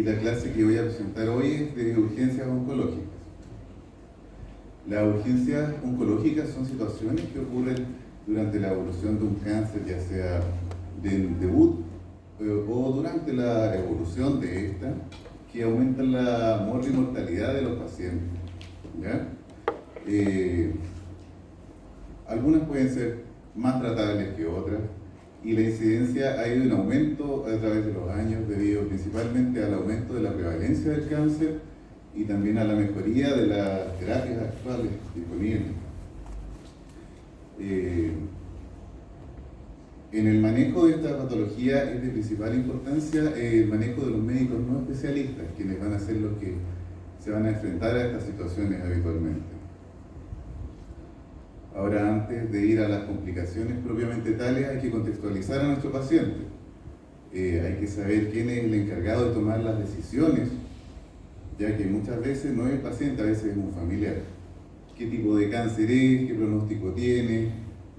La clase que voy a presentar hoy es de urgencias oncológicas. Las urgencias oncológicas son situaciones que ocurren durante la evolución de un cáncer, ya sea del debut o durante la evolución de esta, que aumentan la mortalidad de los pacientes. ¿Ya? Algunas pueden ser más tratables que otras, y la incidencia ha ido en aumento a través de los años debido principalmente al aumento de la prevalencia del cáncer y también a la mejoría de las terapias actuales disponibles. En el manejo de esta patología es de principal importancia el manejo de los médicos no especialistas, quienes van a ser los que se van a enfrentar a estas situaciones habitualmente. Ahora, antes de ir a las complicaciones propiamente tales, hay que contextualizar a nuestro paciente. Hay que saber quién es el encargado de tomar las decisiones, ya que muchas veces no es el paciente, a veces es un familiar. ¿Qué tipo de cáncer es? ¿Qué pronóstico tiene?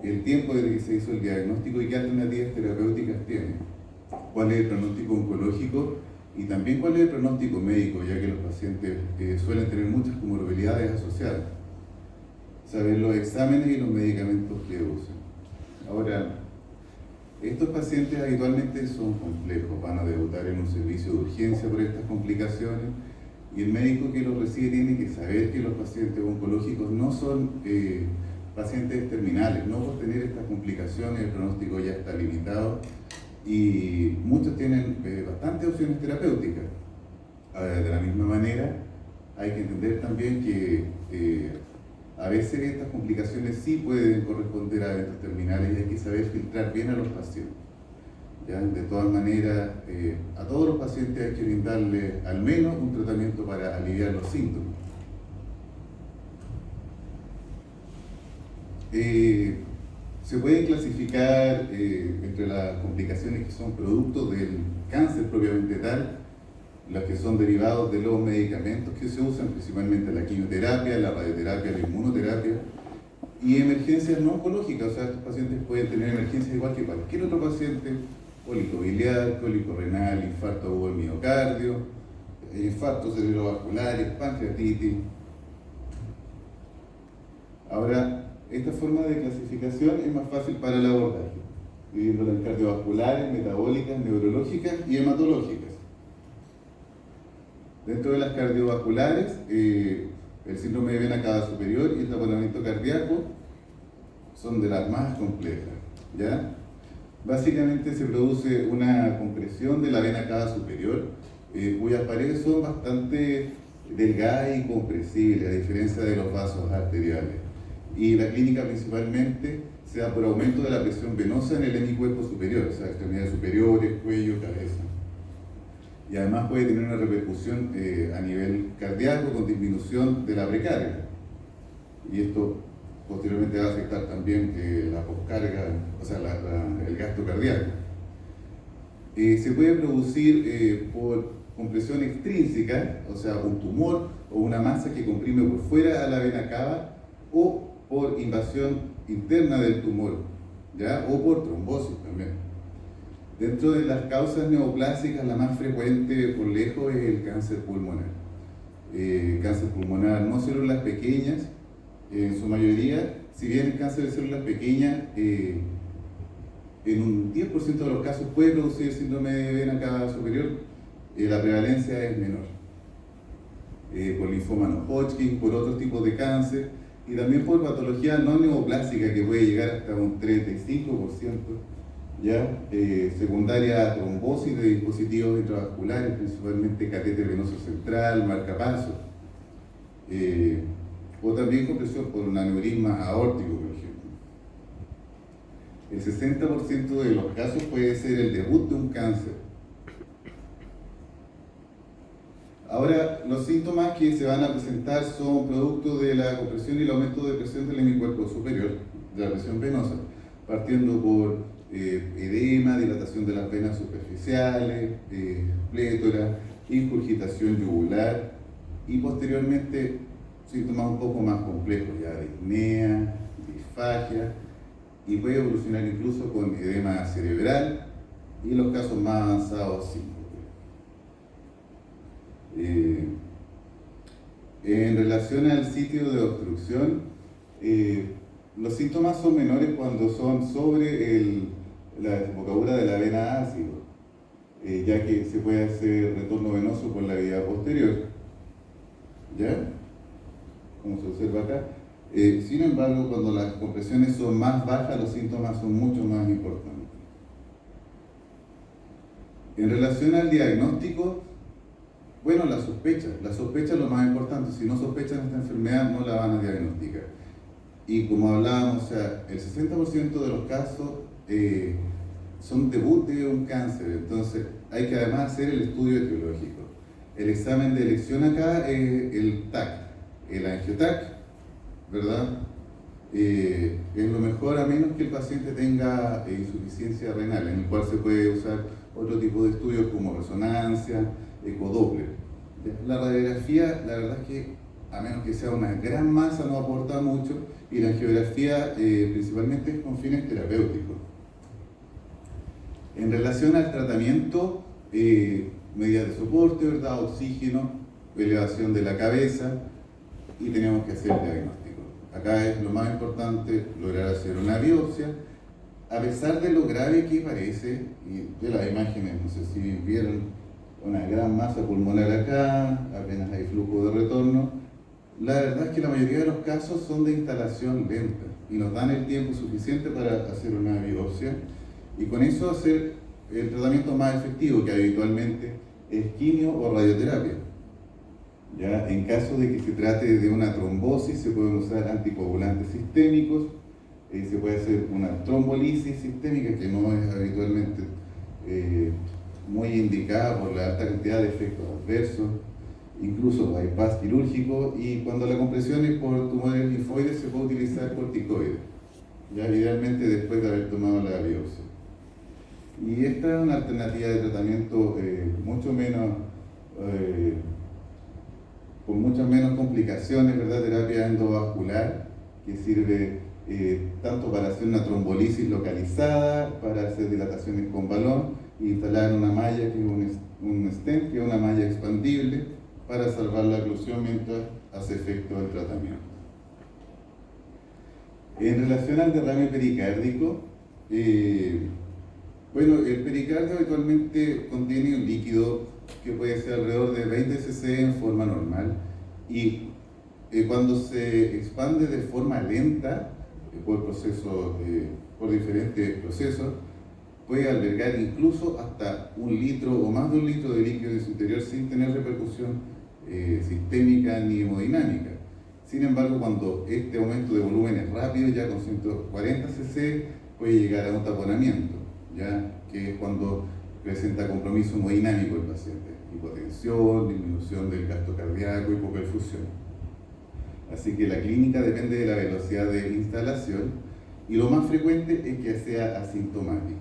El tiempo desde que se hizo el diagnóstico y qué alternativas terapéuticas tiene. ¿Cuál es el pronóstico oncológico? Y también cuál es el pronóstico médico, ya que los pacientes suelen tener muchas comorbilidades asociadas. Saber los exámenes y los medicamentos que usan. Ahora, estos pacientes habitualmente son complejos, van a debutar en un servicio de urgencia por estas complicaciones, y el médico que los recibe tiene que saber que los pacientes oncológicos no son pacientes terminales. No por tener estas complicaciones el pronóstico ya está limitado y muchos tienen bastantes opciones terapéuticas. De la misma manera, hay que entender también que a veces estas complicaciones sí pueden corresponder a eventos terminales y hay que saber filtrar bien a los pacientes. ¿Ya? De todas maneras, a todos los pacientes hay que brindarle al menos un tratamiento para aliviar los síntomas. Se pueden clasificar entre las complicaciones que son producto del cáncer propiamente tal, las que son derivados de los medicamentos que se usan, principalmente la quimioterapia, la radioterapia, la inmunoterapia, y emergencias no oncológicas. O sea, estos pacientes pueden tener emergencias igual que cualquier otro paciente: cólico biliar, cólico renal, infarto agudo del miocardio, infartos cerebrovasculares, pancreatitis. Ahora, esta forma de clasificación es más fácil para el abordaje, dividiéndola en cardiovasculares, metabólicas, neurológicas y hematológicas. Dentro de las cardiovasculares, el síndrome de vena cava superior y el taponamiento cardíaco son de las más complejas, ¿ya? Básicamente se produce una compresión de la vena cava superior, cuyas paredes son bastante delgadas y compresibles, a diferencia de los vasos arteriales. Y la clínica principalmente se da por aumento de la presión venosa en el hemicuerpo superior, o sea, extremidades superiores, cuello, cabeza. Y además puede tener una repercusión a nivel cardíaco con disminución de la precarga. Y esto posteriormente va a afectar también la poscarga, o sea, el gasto cardíaco. Se puede producir por compresión extrínseca, o sea, un tumor o una masa que comprime por fuera a la vena cava, o por invasión interna del tumor, ¿ya? O por trombosis también. Dentro de las causas neoplásicas, la más frecuente por lejos es el cáncer pulmonar. Cáncer pulmonar no células pequeñas, en su mayoría. Si bien el cáncer de células pequeñas en un 10% de los casos puede producir síndrome de vena cava superior, la prevalencia es menor. Por linfoma no Hodgkin, por otros tipos de cáncer y también por patología no neoplástica que puede llegar hasta un 35%. ¿Ya? Secundaria a trombosis de dispositivos intravasculares, principalmente catéter venoso central, marcapasos, o también compresión por un aneurisma aórtico, por ejemplo. El 60% de los casos puede ser el debut de un cáncer. Ahora, los síntomas que se van a presentar son producto de la compresión y el aumento de presión del hemicuerpo superior, de la presión venosa, partiendo por edema, dilatación de las venas superficiales, plétora, ingurgitación yugular y posteriormente síntomas un poco más complejos, ya disnea, disfagia, y puede evolucionar incluso con edema cerebral y en los casos más avanzados síncope. En relación al sitio de obstrucción, los síntomas son menores cuando son sobre la desembocadura de la vena ácido, ya que se puede hacer retorno venoso por la vía posterior, ¿ya? Como se observa acá. Sin embargo, cuando las compresiones son más bajas, los síntomas son mucho más importantes. En relación al diagnóstico, bueno, la sospecha es lo más importante. Si no sospechan esta enfermedad, no la van a diagnosticar. Y como hablábamos, o sea, el 60% de los casos son debut de un cáncer, entonces hay que además hacer el estudio etiológico. El examen de elección acá es el TAC, el angioTAC, ¿verdad? Es lo mejor a menos que el paciente tenga insuficiencia renal, en el cual se puede usar otro tipo de estudios como resonancia, ecodoppler. La radiografía, la verdad es que a menos que sea una gran masa no aporta mucho, y la angiografía principalmente es con fines terapéuticos. En relación al tratamiento, medidas de soporte, ¿verdad? Oxígeno, elevación de la cabeza, y tenemos que hacer el diagnóstico. Acá es lo más importante lograr hacer una biopsia, a pesar de lo grave que parece, y de las imágenes, no sé si vieron una gran masa pulmonar acá, apenas hay flujo de retorno. La verdad es que la mayoría de los casos son de instalación lenta y nos dan el tiempo suficiente para hacer una biopsia y con eso hacer el tratamiento más efectivo, que habitualmente es quimio o radioterapia. Ya, en caso de que se trate de una trombosis, se pueden usar anticoagulantes sistémicos, se puede hacer una trombolisis sistémica, que no es habitualmente muy indicada por la alta cantidad de efectos adversos, incluso bypass quirúrgico, y cuando la compresión es por tumores linfoides se puede utilizar corticoides, ya idealmente después de haber tomado la biopsia. Y esta es una alternativa de tratamiento mucho menos, con muchas menos complicaciones, ¿verdad? Terapia endovascular, que sirve tanto para hacer una trombolisis localizada, para hacer dilataciones con balón, e instalar una malla que es un stent, que es una malla expandible, para salvar la oclusión mientras hace efecto el tratamiento. En relación al derrame pericárdico, bueno, el pericardio habitualmente contiene un líquido que puede ser alrededor de 20 cc en forma normal, y cuando se expande de forma lenta por diferentes procesos, puede albergar incluso hasta 1 litro o más de 1 litro de líquido en su interior sin tener repercusión sistémica ni hemodinámica. Sin embargo, cuando este aumento de volumen es rápido, ya con 140 cc, puede llegar a un taponamiento, ¿ya? Que es cuando presenta compromiso hemodinámico el paciente, hipotensión, disminución del gasto cardíaco, hipoperfusión. Así que la clínica depende de la velocidad de instalación y lo más frecuente es que sea asintomático.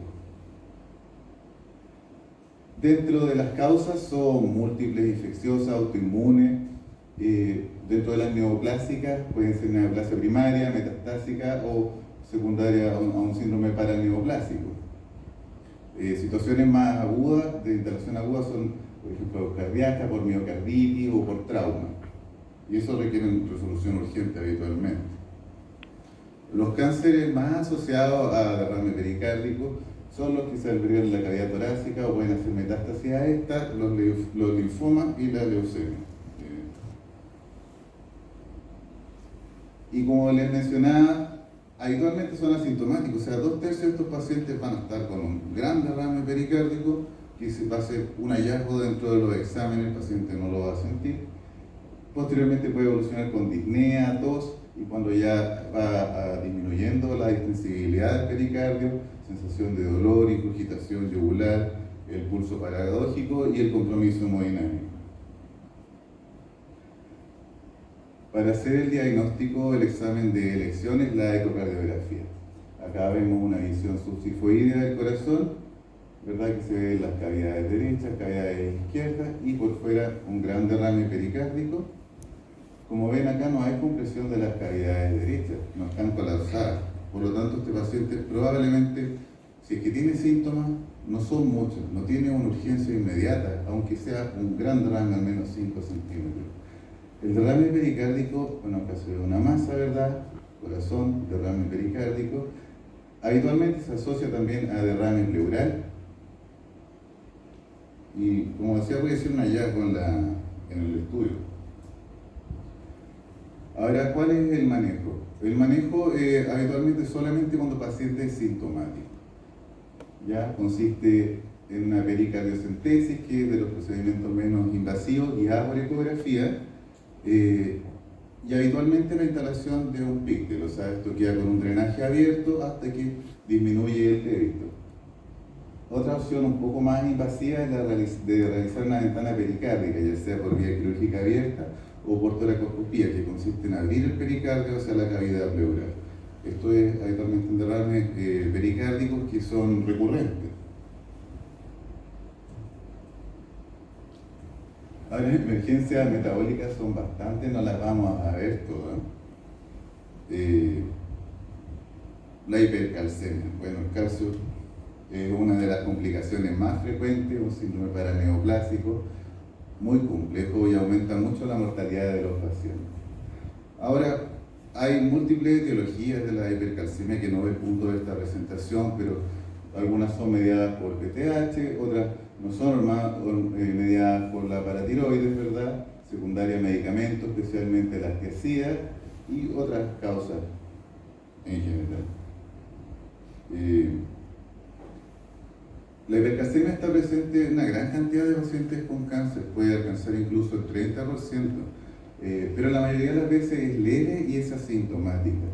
Dentro de las causas son múltiples, infecciosas, autoinmunes. Dentro de las neoplásicas pueden ser neoplasia primaria, metastásica o secundaria a un síndrome paraneoplásico. Situaciones más agudas, de instalación aguda, son, por ejemplo, cardíacas, por miocarditis o por trauma. Y eso requiere resolución urgente habitualmente. Los cánceres más asociados a derrame pericárdico son los que se albergan en la cavidad torácica o pueden hacer metástasis a esta, los linfomas y la leucemia. Y como les mencionaba, habitualmente son asintomáticos, o sea, 2/3 de estos pacientes van a estar con un gran derrame pericárdico, que se va a hacer un hallazgo dentro de los exámenes, el paciente no lo va a sentir. Posteriormente puede evolucionar con disnea, tos, y cuando ya va disminuyendo la distensibilidad del pericardio, sensación de dolor, ingurgitación yugular, el pulso paradójico y el compromiso hemodinámico. Para hacer el diagnóstico, el examen de elección es la ecocardiografía. Acá vemos una visión subsifoidea del corazón, ¿verdad? Que se ven las cavidades derechas, cavidades izquierdas y por fuera un gran derrame pericárdico. Como ven acá no hay compresión de las cavidades derechas, no están colapsadas. Por lo tanto, este paciente probablemente, si es que tiene síntomas, no son muchos, no tiene una urgencia inmediata, aunque sea un gran derrame al menos 5 centímetros. El derrame pericárdico, bueno, caso de una masa, ¿verdad? Corazón, derrame pericárdico. Habitualmente se asocia también a derrame pleural. Y como decía, puede ser un hallazgo en el estudio. Ahora, ¿cuál es el manejo? El manejo habitualmente solamente cuando el paciente es sintomático. Ya consiste en una pericardiocentesis, que es de los procedimientos menos invasivos, guiada por ecografía, y habitualmente la instalación de un píctel, o sea, esto queda con un drenaje abierto hasta que disminuye el débito. Otra opción un poco más invasiva es la de realizar una ventana pericárdica, ya sea por vía quirúrgica abierta o por toracoscopía, que consiste en abrir el pericardio hacia la cavidad pleural. Esto es habitualmente en derrames pericárdicos que son recurrentes. Ahora, en emergencias metabólicas son bastantes, no las vamos a ver todas. La hipercalcemia. Bueno, el calcio es una de las complicaciones más frecuentes, un síndrome paraneoplásico muy complejo y aumenta mucho la mortalidad de los pacientes. Ahora, hay múltiples etiologías de la hipercalcemia que no es el punto de esta presentación, pero algunas son mediadas por PTH, otras no son mediadas por la paratiroides, ¿verdad? Secundaria a medicamentos, especialmente las tiazidas, y otras causas en general. La hipercalcemia está presente en una gran cantidad de pacientes con cáncer, puede alcanzar incluso el 30%, pero la mayoría de las veces es leve y es asintomática.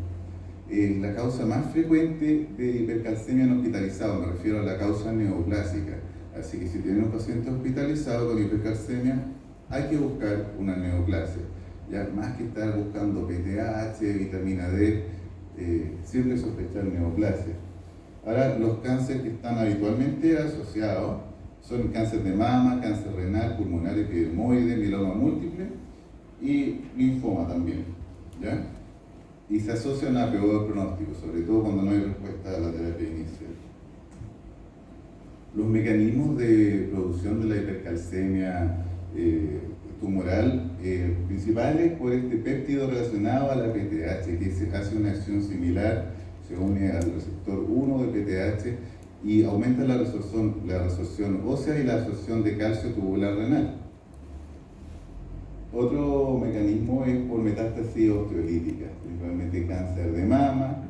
La causa más frecuente de hipercalcemia no hospitalizado, me refiero a la causa neoplásica. Así que si tienen un paciente hospitalizado con hipercalcemia, hay que buscar una neoplasia. Ya más que estar buscando PTH, vitamina D, siempre sospechar neoplasia. Ahora, los cánceres que están habitualmente asociados son cáncer de mama, cáncer renal, pulmonar, epidermoide, mieloma múltiple y linfoma también, ¿ya? Y se asocian a peor pronóstico, sobre todo cuando no hay respuesta a la terapia inicial. Los mecanismos de producción de la hipercalcemia tumoral principales por este péptido relacionado a la PTH, que se hace una acción similar, se une al receptor 1 de PTH y aumenta la resorción ósea y la absorción de calcio tubular renal. Otro mecanismo es por metástasis osteolítica, principalmente cáncer de mama,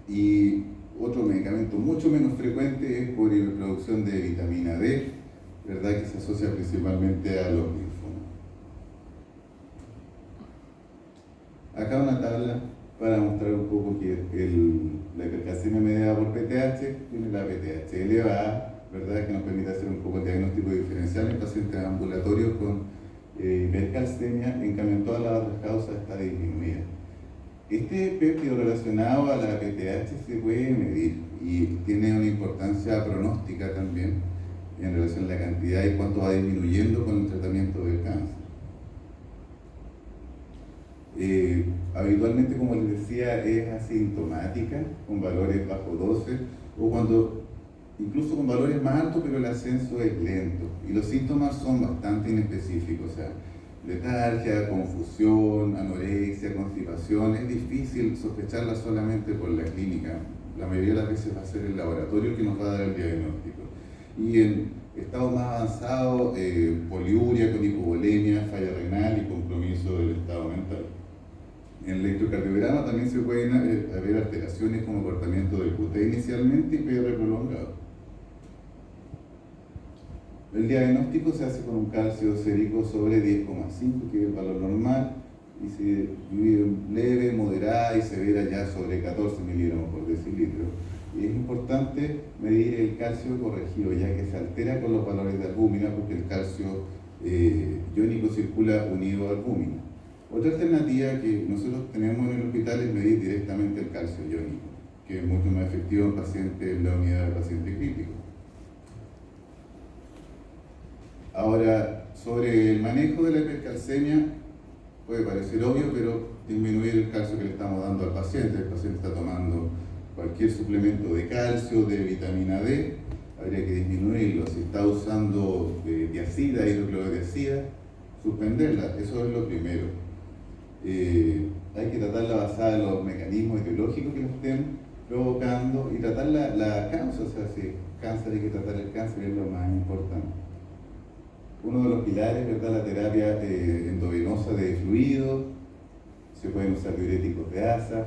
y otro medicamento mucho menos frecuente es por hiperproducción de vitamina D, ¿verdad? Que se asocia principalmente a los linfomas. Acá una tabla para mostrar un poco que la hipercalcemia mediada por PTH tiene la PTH elevada, ¿verdad? Que nos permite hacer un poco el diagnóstico diferencial en pacientes ambulatorios con hipercalcemia, en cambio en todas las otras causas está disminuida. Este péptido relacionado a la PTH se puede medir y tiene una importancia pronóstica también en relación a la cantidad y cuánto va disminuyendo con el tratamiento del cáncer. Habitualmente, como les decía, es asintomática, con valores bajo 12, o cuando incluso con valores más altos, pero el ascenso es lento. Y los síntomas son bastante inespecíficos, o sea, letargia, confusión, anorexia, constipación. Es difícil sospecharla solamente por la clínica. La mayoría de las veces va a ser el laboratorio que nos va a dar el diagnóstico. Y en estado más avanzado, poliuria con hipovolemia, falla renal y compromiso del estado mental. En el electrocardiograma también se pueden haber alteraciones como cortamiento del QT inicialmente y PR prolongado. El diagnóstico se hace con un calcio sérico sobre 10,5, que es el valor normal, y se divide en leve, moderada y severa ya sobre 14 miligramos por decilitro. Y es importante medir el calcio corregido, ya que se altera con los valores de albúmina, porque el calcio iónico circula unido a albúmina. Otra alternativa que nosotros tenemos en el hospital es medir directamente el calcio iónico, que es mucho más efectivo en la unidad de paciente crítico. Ahora, sobre el manejo de la hipercalcemia, puede parecer obvio, pero disminuir el calcio que le estamos dando al paciente. El paciente está tomando cualquier suplemento de calcio, de vitamina D, habría que disminuirlo. Si está usando tiazida, hidroclorotiazida, suspenderla, eso es lo primero. Hay que tratarla basada en los mecanismos etiológicos que lo estén provocando y tratar la causa, o sea, si cáncer hay que tratar el cáncer, es lo más importante. Uno de los pilares, ¿verdad?, la terapia endovenosa de fluidos, se pueden usar diuréticos de asa,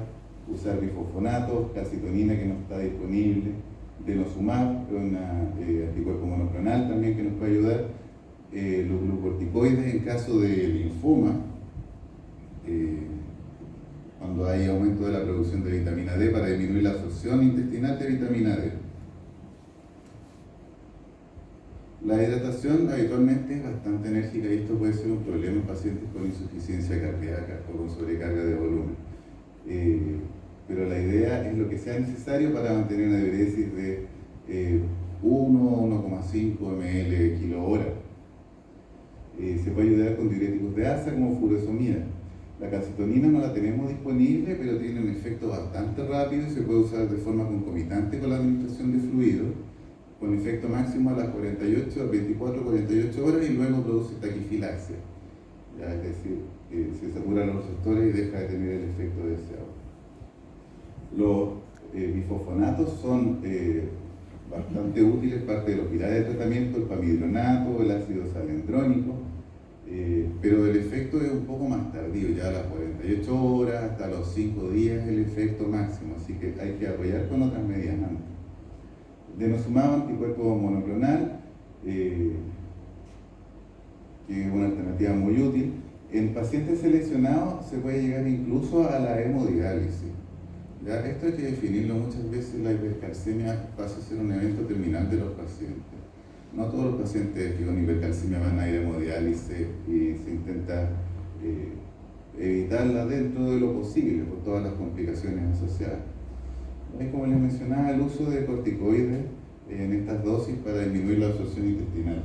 usar bifosfonatos, calcitonina que no está disponible, denosumab, un anticuerpo monoclonal también que nos puede ayudar, los glucocorticoides en caso de linfoma, cuando hay aumento de la producción de vitamina D para disminuir la absorción intestinal de vitamina D. La hidratación habitualmente es bastante enérgica y esto puede ser un problema en pacientes con insuficiencia cardíaca o con sobrecarga de volumen. Pero la idea es lo que sea necesario para mantener una diuresis de 1,5 ml kilo hora. Se puede ayudar con diuréticos de asa como furosemida. La calcitonina no la tenemos disponible, pero tiene un efecto bastante rápido y se puede usar de forma concomitante con la administración de fluidos, con efecto máximo a las 24-48 horas y luego produce taquifilaxia. Ya, es decir, se saturan los receptores y deja de tener el efecto deseado. Los bifosfonatos son bastante útiles, parte de los pilares de tratamiento, el pamidronato, el ácido salendrónico, pero el efecto es un poco más tardío, ya a las 48 horas, hasta los 5 días el efecto máximo, así que hay que apoyar con otras medidas antes. Denosumab, anticuerpo monoclonal, que es una alternativa muy útil. En pacientes seleccionados se puede llegar incluso a la hemodiálisis. ¿Ya? Esto hay que definirlo muchas veces, la hipercalcemia pasa a ser un evento terminal de los pacientes. No todos los pacientes que con hipercalcemia van a ir a hemodiálisis y se intenta evitarla dentro de lo posible por todas las complicaciones asociadas. Como les mencionaba, el uso de corticoides en estas dosis para disminuir la absorción intestinal.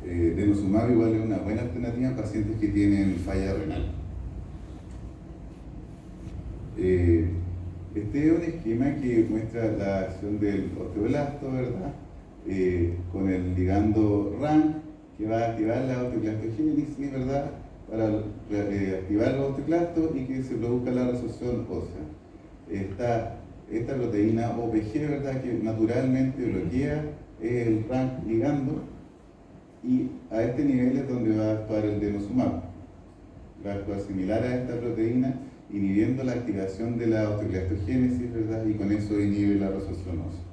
Denosumab igual es una buena alternativa en pacientes que tienen falla renal. Este es un esquema que muestra la acción del osteoblasto, ¿verdad? Con el ligando RAN, que va a activar la osteoclastogénesis, ¿verdad?, para activar los osteoclastos y que se produzca la resorción ósea. Esta proteína OPG, ¿verdad?, que naturalmente bloquea el RAN ligando, y a este nivel es donde va a actuar el denosumab. Va a actuar similar a esta proteína, inhibiendo la activación de la osteoclastogénesis, ¿verdad?, y con eso inhibe la resorción ósea.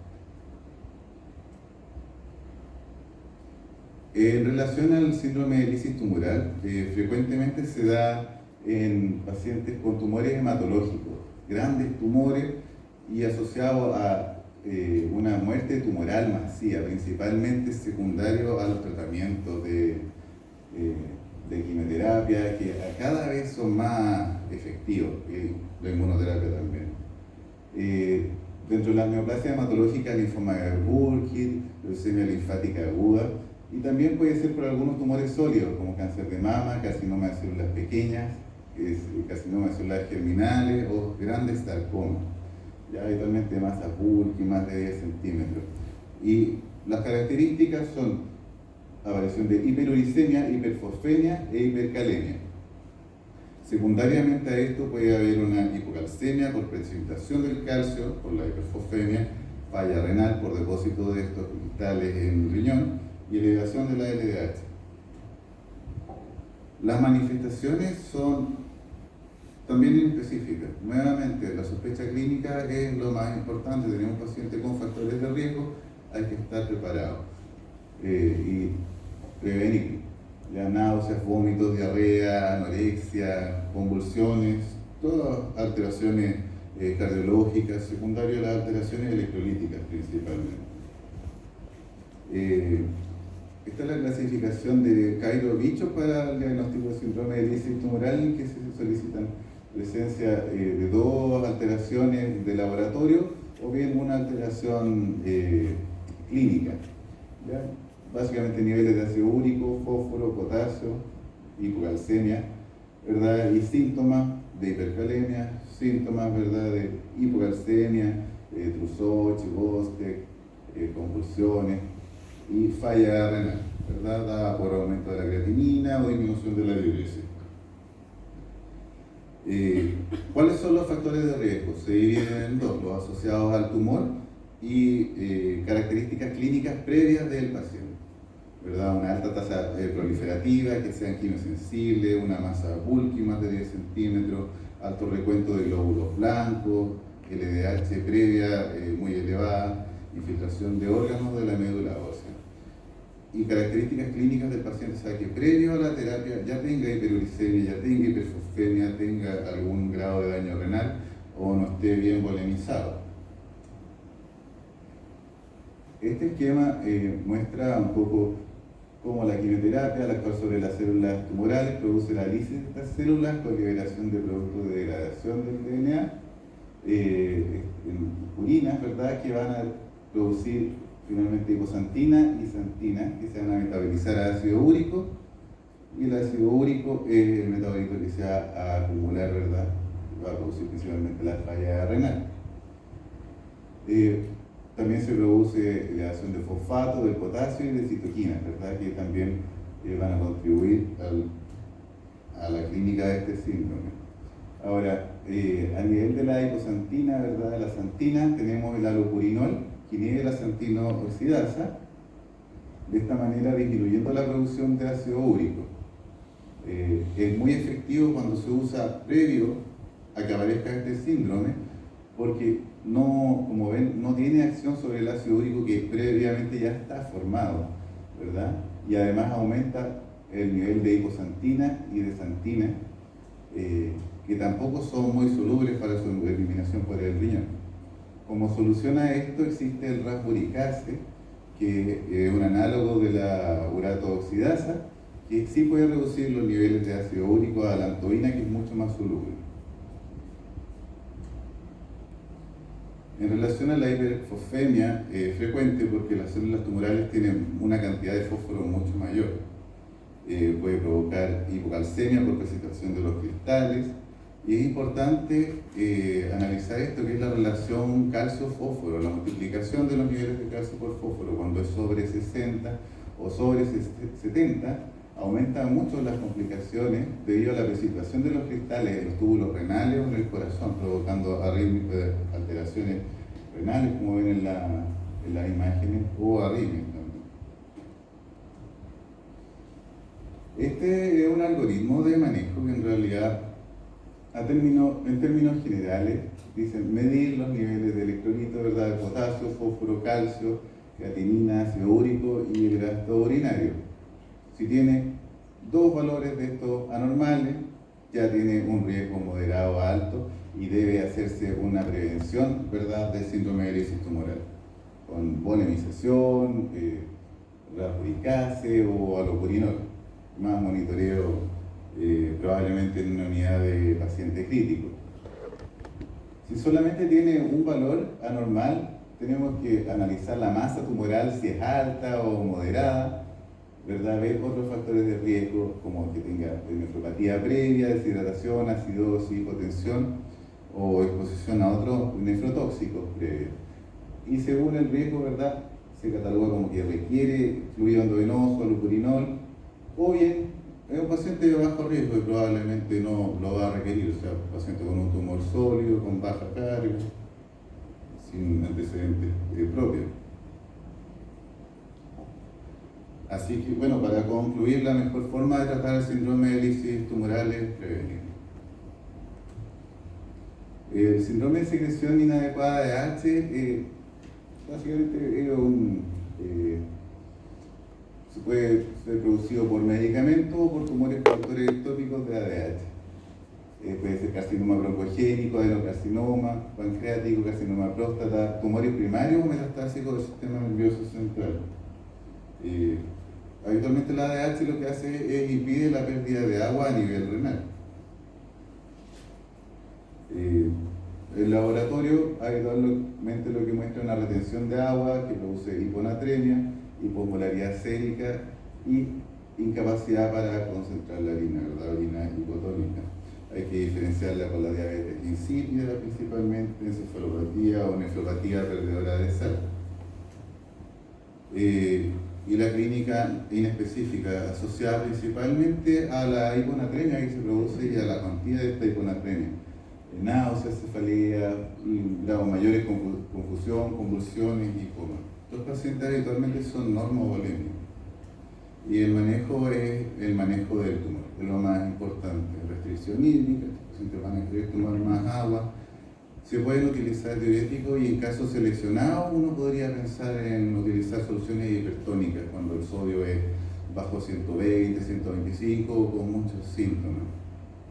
En relación al síndrome de lisis tumoral, frecuentemente se da en pacientes con tumores hematológicos, grandes tumores y asociados a una muerte tumoral masiva, principalmente secundario a los tratamientos de quimioterapia, que cada vez son más efectivos, y la inmunoterapia también. Dentro de la neoplasia hematológica, linfoma de Burkitt, leucemia linfática aguda, y también puede ser por algunos tumores sólidos, como cáncer de mama, carcinoma de células pequeñas, carcinoma de células germinales o grandes sarcomas, ya habitualmente de masa Burkitt, más de 10 centímetros. Y las características son aparición de hiperuricemia, hiperfosfemia e hipercalemia. Secundariamente a esto puede haber una hipocalcemia por precipitación del calcio, por la hiperfosfemia, falla renal por depósito de estos cristales en el riñón y elevación de la LDH. Las manifestaciones son también inespecíficas. Nuevamente, la sospecha clínica es lo más importante. Tenemos pacientes con factores de riesgo, hay que estar preparados y prevenir. Ya náuseas, vómitos, diarrea, anorexia, convulsiones, todas alteraciones cardiológicas, secundarias a las alteraciones electrolíticas principalmente. Esta es la clasificación de Cairo-Bicho para el diagnóstico de síndrome de lisis tumoral, en que se solicitan presencia de dos alteraciones de laboratorio o bien una alteración clínica. ¿Ya? Básicamente niveles de ácido úrico, fósforo, potasio, hipocalcemia, ¿verdad?, y síntomas de hipercalemia, síntomas, ¿verdad?, de hipocalcemia, Trousseau, Chigostek, convulsiones y falla renal. ¿verdad? Dada por aumento de la creatinina o disminución de la diuresis. ¿Cuáles son los factores de riesgo? Se dividen en dos, los asociados al tumor y características clínicas previas del paciente, ¿verdad? Una alta tasa proliferativa, que sean quimiosensibles, una masa bulky más de 10 centímetros, alto recuento de glóbulos blancos, LDH previa muy elevada, infiltración de órganos de la médula ósea. Y características clínicas del paciente, o sea, que previo a la terapia ya tenga hiperuricemia, ya tenga hiperfosfemia, tenga algún grado de daño renal o no esté bien bulimizado. Este esquema muestra un poco cómo la quimioterapia, al actuar sobre las células tumorales, produce la lisis de estas células con liberación de productos de degradación del DNA, purinas, ¿verdad?, que van a producir finalmente hiposantina y santina, que se van a metabolizar a ácido úrico, y el ácido úrico es el metabolito que se va a acumular, ¿verdad?, va a producir principalmente la falla renal. También se produce elevación de fosfato, de potasio y de citoquinas, ¿verdad?, que también van a contribuir a la clínica de este síndrome. Ahora, a nivel de la hiposantina, ¿verdad?, la santina, tenemos el alopurinol, que inhibe la santino oxidasa, de esta manera disminuyendo la producción de ácido úrico. Es muy efectivo cuando se usa previo a que aparezca este síndrome, porque no, como ven, no tiene acción sobre el ácido úrico que previamente ya está formado, ¿verdad? Y además aumenta el nivel de hiposantina y de santina, que tampoco son muy solubles para su eliminación por el riñón. Como solución a esto existe el rasburicase, que es un análogo de la urato oxidasa, que sí puede reducir los niveles de ácido úrico a la allantoína, que es mucho más soluble. En relación a la hiperfosfemia, es frecuente porque las células tumorales tienen una cantidad de fósforo mucho mayor. Puede provocar hipocalcemia por precipitación de los cristales, y es importante analizar esto, que es la relación calcio-fósforo, la multiplicación de los niveles de calcio por fósforo. Cuando es sobre 60 o sobre 70, aumenta mucho las complicaciones debido a la precipitación de los cristales en los túbulos renales o en el corazón, provocando alteraciones renales, como ven en las imágenes, o arritmias también. Este es un algoritmo de manejo que en realidad, en términos generales, dicen medir los niveles de electrolitos, ¿verdad?, de potasio, fósforo, calcio, creatinina, ácido úrico y el gasto urinario. Si tiene dos valores de estos anormales, ya tiene un riesgo moderado a alto y debe hacerse una prevención, ¿verdad?, del síndrome de lisis tumoral, con volemización, rasburicase o alopurinol, más monitoreo probablemente en una unidad de paciente crítico. Si solamente tiene un valor anormal, tenemos que analizar la masa tumoral, si es alta o moderada, ¿verdad?, ver otros factores de riesgo, como que tenga nefropatía previa, deshidratación, acidosis, hipotensión o exposición a otros nefrotóxicos previos. Y según el riesgo, ¿verdad?, se cataloga como que requiere fluido endovenoso, alopurinol, o bien es un paciente de bajo riesgo y probablemente no lo va a requerir, o sea, un paciente con un tumor sólido, con baja carga, sin antecedentes propios. Así que, bueno, para concluir, la mejor forma de tratar el síndrome de lisis tumoral es prevenir. El síndrome de secreción inadecuada de H, básicamente es se puede ser producido por medicamentos o por tumores productores ectópicos de ADH. Puede ser carcinoma broncogénico, adenocarcinoma, pancreático, carcinoma de próstata, tumores primarios o metastásicos del sistema nervioso central. Habitualmente la ADH lo que hace es impide la pérdida de agua a nivel renal. El laboratorio habitualmente lo que muestra es una retención de agua que produce hiponatremia, hipomolaridad sérica y incapacidad para concentrar la orina, ¿verdad?, orina hipotónica. Hay que diferenciarla con la diabetes insípida, principalmente encefalopatía o nefropatía perdedora de sal. y la clínica inespecífica, asociada principalmente a la hiponatremia que se produce y a la cuantía de esta hiponatremia. Náuseas, cefalea, grados mayores, confusión, convulsiones y coma. Los pacientes habitualmente son normovolémicos y el manejo es el manejo del tumor, es lo más importante. Restricción hídrica, los pacientes van a querer tomar más agua. Se pueden utilizar diuréticos y en casos seleccionados uno podría pensar en utilizar soluciones hipertónicas cuando el sodio es bajo 120, 125 o con muchos síntomas.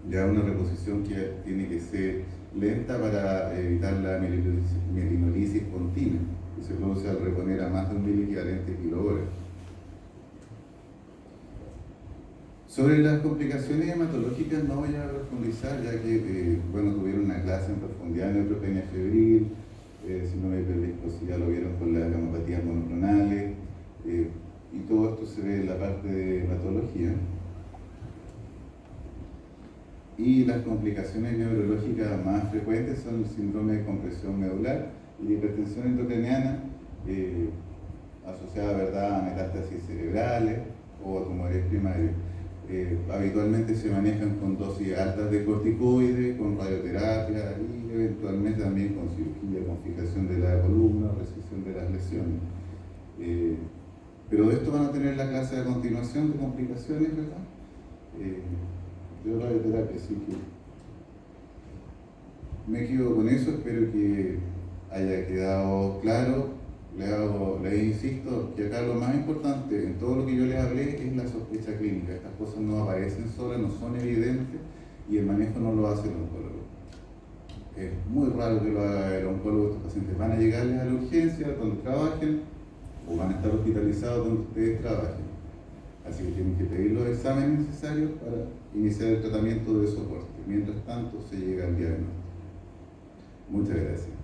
Ya una reposición que tiene que ser lenta para evitar la melinolisis continua, que se produce al reponer a más de 1.000 equivalentes kilohoras. Sobre las complicaciones hematológicas no voy a profundizar, ya que tuvieron una clase en profundidad en neutropenia febril, síndrome de hiperviscosidad lo vieron con las gamopatías monoclonales, y todo esto se ve en la parte de hematología. Y las complicaciones neurológicas más frecuentes son el síndrome de compresión medular y la hipertensión intracraniana, asociada, ¿verdad?, a metástasis cerebrales o a tumores primarios. Habitualmente se manejan con dosis altas de corticoides, con radioterapia y eventualmente también con cirugía, con fijación de la columna, resección de las lesiones. Pero de esto van a tener la clase a continuación de complicaciones, ¿verdad? De radioterapia, así que me quedo con eso, espero que haya quedado claro. Les insisto que acá lo más importante en todo lo que yo les hablé es la sospecha clínica. Estas cosas no aparecen solas, no son evidentes y el manejo no lo hace el oncólogo. Es muy raro que lo haga el oncólogo. Estos pacientes van a llegarles a la urgencia donde trabajen o van a estar hospitalizados donde ustedes trabajen. Así que tienen que pedir los exámenes necesarios para iniciar el tratamiento de soporte. Mientras tanto se llega al diagnóstico. Muchas gracias.